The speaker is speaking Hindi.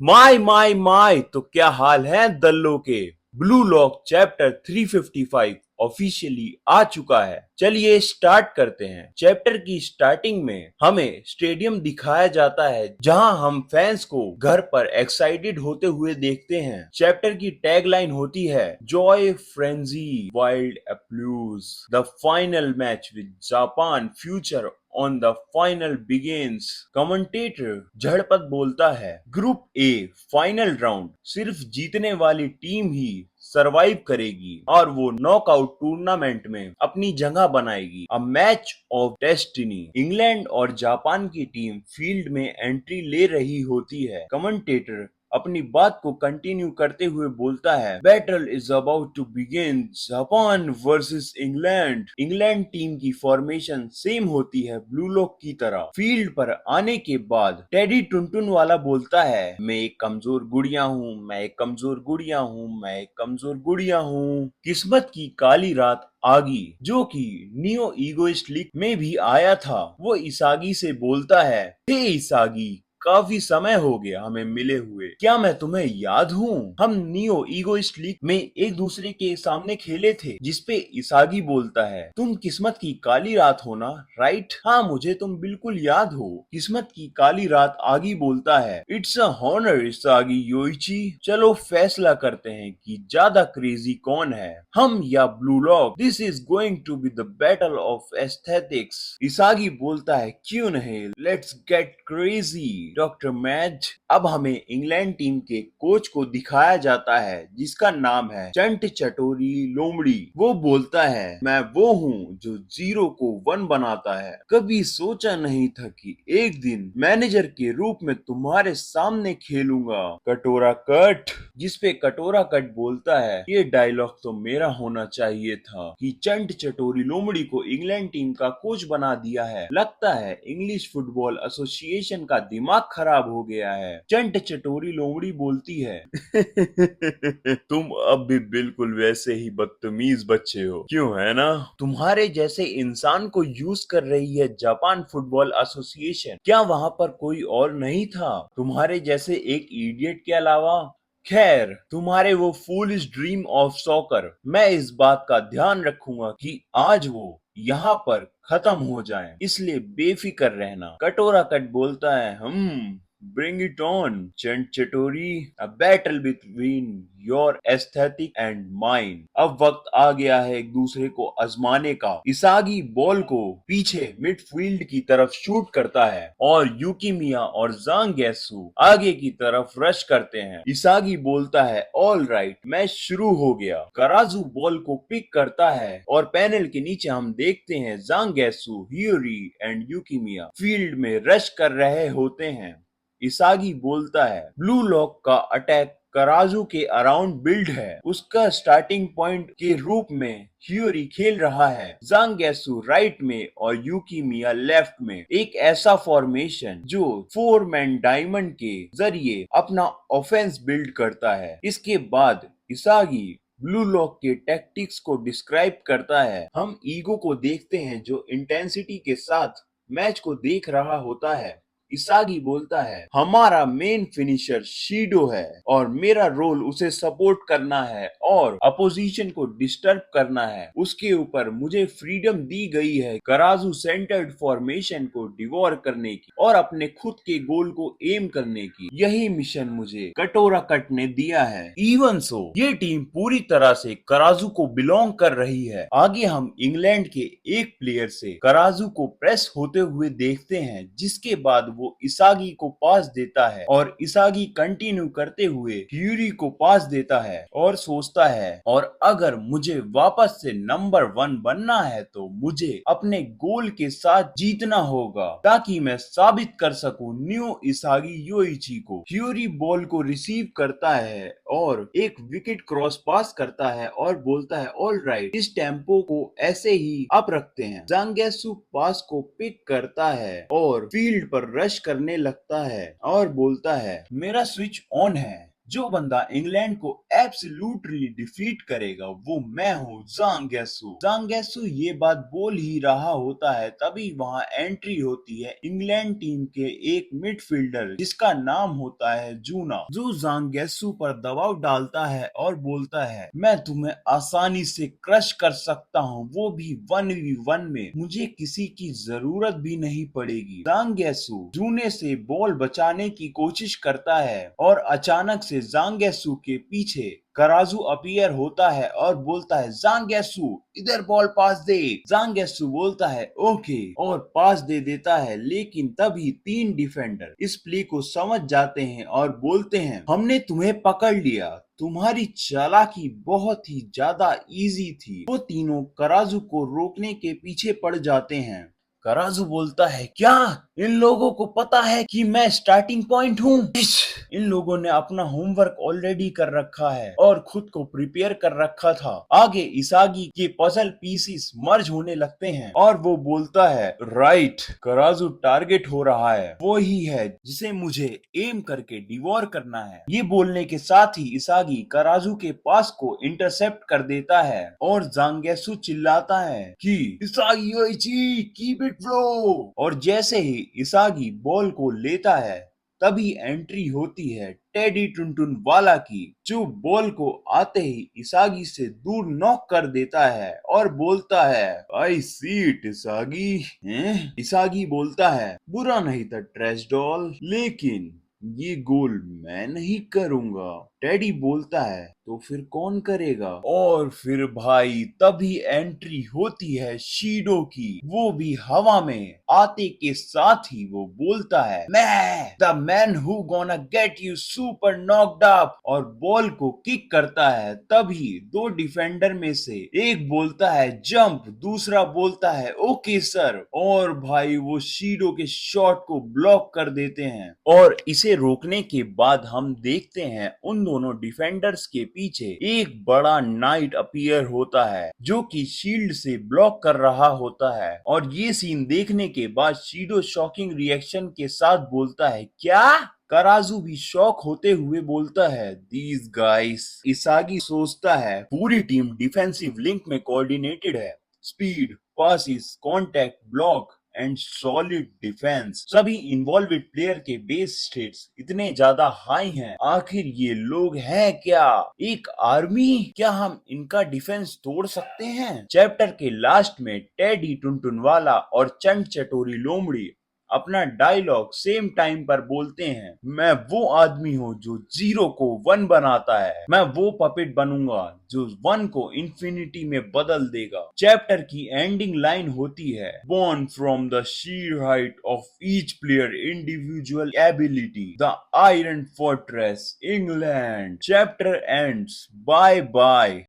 माय तो क्या हाल है दल्लो के। ब्लू लॉक चैप्टर 355 ऑफिशियली आ चुका है। चलिए स्टार्ट करते हैं। चैप्टर की स्टार्टिंग में हमें स्टेडियम दिखाया जाता है जहां हम फैंस को घर पर एक्साइटेड होते हुए देखते हैं। चैप्टर की टैगलाइन होती है joy frenzy wild applause the final match with Japan future on the final begins. Commentator झड़पत बोलता है ग्रुप ए फाइनल राउंड सिर्फ जीतने वाली टीम ही सरवाइव करेगी और वो नॉकआउट टूर्नामेंट में अपनी जगह बनाएगी। A match of destiny. England और जापान की टीम फील्ड में एंट्री ले रही होती है। कमेंटेटर अपनी बात को कंटिन्यू करते हुए बोलता है battle is about to begin Japan versus England. England team की फॉर्मेशन सेम होती है ब्लू लॉक की तरह। फील्ड पर आने के बाद टेडी टुनटुन वाला बोलता है मैं एक कमजोर गुड़िया हूँ, मैं एक कमजोर गुड़िया हूँ, मैं एक कमजोर गुड़िया हूँ। किस्मत की काली रात आगी जो कि नियो ईगोइस्ट लीग में भी आया था। वो इसागी से बोलता है हे इसागी, काफी समय हो गया हमें मिले हुए, क्या मैं तुम्हें याद हूँ? हम नियो ईगोइस्ट लीग में एक दूसरे के सामने खेले थे। जिसपे इसागी बोलता है तुम किस्मत की काली रात हो ना, राइट? हाँ मुझे तुम बिल्कुल याद हो। किस्मत की काली रात आगी बोलता है it's a honour Isagi Yoichi. चलो फैसला करते हैं कि ज्यादा क्रेजी कौन है, हम या blue lock. This is going to be the battle of aesthetics. Isagi बोलता है क्यों नहीं, लेट्स गेट क्रेजी डॉक्टर मैज। अब हमें इंग्लैंड टीम के कोच को दिखाया जाता है जिसका नाम है चंट चटोरी लोमड़ी। वो बोलता है मैं वो हूँ जो 0 को 1 बनाता है। कभी सोचा नहीं था कि एक दिन मैनेजर के रूप में तुम्हारे सामने खेलूंगा कटोरा कट। जिसपे कटोरा कट बोलता है ये डायलॉग तो मेरा होना चाहिए था कि चंट चटोरी लोमड़ी को इंग्लैंड टीम का कोच बना दिया है। लगता है इंग्लिश फुटबॉल एसोसिएशन का दिमाग खराब हो गया है। चंट चटोरी लोमड़ी बोलती है तुम अब भी बिल्कुल वैसे ही बदतमीज बच्चे हो, क्यों है ना? तुम्हारे जैसे इंसान को यूज कर रही है जापान फुटबॉल एसोसिएशन। क्या वहां पर कोई और नहीं था तुम्हारे जैसे एक इडियट के अलावा? खैर तुम्हारे वो फूलिश ड्रीम ऑफ सॉकर, मैं इस बात का ध्यान रखूंगा कि आज वो यहाँ पर खत्म हो जाए, इसलिए बेफिक्र रहना। कटोरा कट बोलता है ब्रिंग इट ऑन चंट चटोरी, a battle between your aesthetic and mine. अब वक्त आ गया है एक दूसरे को आजमाने का। इसागी बॉल को पीछे मिडफील्ड की तरफ शूट करता है और यूकिमिया और जांगेसु आगे की तरफ रश करते हैं। इसागी बोलता है ऑल राइट मैच शुरू हो गया। कराजू बॉल को पिक करता है और पैनल के नीचे हम देखते हैं जांगेसु, हियोरी एंड यूकिमिया फील्ड में रश कर रहे होते हैं। इसागी बोलता है ब्लू लॉक का अटैक कराजू के अराउंड बिल्ड है। उसका स्टार्टिंग पॉइंट के रूप में ह्यूरी खेल रहा है, जांगेसु राइट में और यूकिमिया लेफ्ट में। एक ऐसा फॉर्मेशन जो 4 मैन डायमंड के जरिए अपना ऑफेंस बिल्ड करता है। इसके बाद इसागी ब्लू लॉक के टैक्टिक्स को डिस्क्राइब करता है। हम ईगो को देखते हैं जो इंटेंसिटी के साथ मैच को देख रहा होता है। इसागी बोलता है हमारा मेन फिनिशर शीडो है और मेरा रोल उसे सपोर्ट करना है और अपोजिशन को डिस्टर्ब करना है। उसके ऊपर मुझे फ्रीडम दी गई है कराजू सेंटर्ड फॉर्मेशन को डिवोर करने की और अपने खुद के गोल को एम करने की। यही मिशन मुझे कटोरा कट ने दिया है। इवन सो ये टीम पूरी तरह से कराजू को बिलोंग कर रही है। आगे हम इंग्लैंड के एक प्लेयर से कराजू को प्रेस होते हुए देखते हैं जिसके बाद वो इसागी को पास देता है और इसागी कंटिन्यू करते हुए ह्यूरी को पास देता है और सोचता है और अगर मुझे वापस से नंबर 1 बनना है तो मुझे अपने गोल के साथ जीतना होगा ताकि मैं साबित कर सकूं न्यू इसागी योइची को। ह्यूरी बॉल को रिसीव करता है और एक विकेट क्रॉस पास करता है और बोलता है ऑल राइट इस टेम्पो को ऐसे ही अप रखते हैं। जांगेसु पास को पिक करता है और फील्ड पर रश करने लगता है और बोलता है मेरा स्विच ऑन है, जो बंदा इंग्लैंड को एब्सोल्युटली डिफीट करेगा वो मैं हूँ, ज़ांग गेसू। ज़ांग गेसू ये बात बोल ही रहा होता है तभी वहाँ एंट्री होती है इंग्लैंड टीम के एक मिडफील्डर जिसका नाम होता है जूना, जो ज़ांग गेसू पर दबाव डालता है और बोलता है मैं तुम्हें आसानी से क्रश कर सकता हूँ, वो भी 1v1 में, मुझे किसी की जरूरत भी नहीं पड़ेगी। ज़ांग गेसू जूने से बॉल बचाने की कोशिश करता है और अचानक से ज़ांग गेसू के पीछे कराजू अपीयर होता है और बोलता है ज़ांग गेसू इधर बॉल पास दे। ज़ांग गेसू बोलता है ओके और पास दे देता है, लेकिन तभी 3 डिफेंडर इस प्ले को समझ जाते हैं और बोलते हैं हमने तुम्हें पकड़ लिया, तुम्हारी चालाकी बहुत ही ज्यादा इजी थी। वो तीनों कराजू को रोकने के पीछे पड़ जाते हैं। कराजू बोलता है क्या इन लोगों को पता है कि मैं स्टार्टिंग पॉइंट हूँ? इन लोगों ने अपना होमवर्क ऑलरेडी कर रखा है और खुद को प्रिपेयर कर रखा था। आगे इसागी के पजल पीसीस मर्ज होने लगते हैं और वो बोलता है राइट, कराजू टारगेट हो रहा है, वो ही है जिसे मुझे एम करके डिवोर करना है। ये बोलने के साथ ही इसागी कराजू के पास को इंटरसेप्ट कर देता है और जांगेसु चिल्लाता है कि इसागी ओइची कीप इट फ्लो, और जैसे ही इसागी बॉल को लेता है तभी एंट्री होती है टेडी टुनटुन वाला की, जो बॉल को आते ही इसागी से दूर नॉक कर देता है और बोलता है आई सी इट इसागी। इसागी बोलता है बुरा नहीं था ट्रेश डॉल, लेकिन ये गोल मैं नहीं करूंगा। टेडी बोलता है तो फिर कौन करेगा? और फिर भाई तभी एंट्री होती है शीडो की, वो भी हवा में आते के साथ ही वो बोलता है मैं the man who gonna get you super knocked up, और बॉल को किक करता है। तभी 2 डिफेंडर में से एक बोलता है जंप, दूसरा बोलता है ओके सर, और भाई वो शीडो के शॉट को ब्लॉक कर देते हैं। और इसे रोकने के बाद हम देखते हैं उन दोनों डिफेंडर्स के पीछे एक बड़ा नाइट अपीयर होता है जो कि शील्ड से ब्लॉक कर रहा होता है, और ये सीन देखने के बाद शीडो शॉकिंग रिएक्शन के साथ बोलता है क्या? कराजू भी शॉक होते हुए बोलता है दीज गाइस। इसागी सोचता है पूरी टीम डिफेंसिव लिंक में कोऑर्डिनेटेड है, speed, passes, contact, block and solid defence, सभी इन्वॉल्वेड प्लेयर के बेस स्टेट्स इतने ज्यादा हाई हैं, आखिर ये लोग हैं क्या? एक आर्मी? क्या हम इनका डिफेंस तोड़ सकते हैं? चैप्टर के लास्ट में टेडी टुनटुनवाला और चंड चटोरी लोमड़ी अपना डायलॉग सेम टाइम पर बोलते हैं मैं वो आदमी हूँ जो 0 को 1 बनाता है, मैं वो पपेट बनूंगा जो 1 को इंफिनिटी में बदल देगा। चैप्टर की एंडिंग लाइन होती है born from the sheer height of each player individual ability, the Iron Fortress, England. Chapter ends. Bye bye.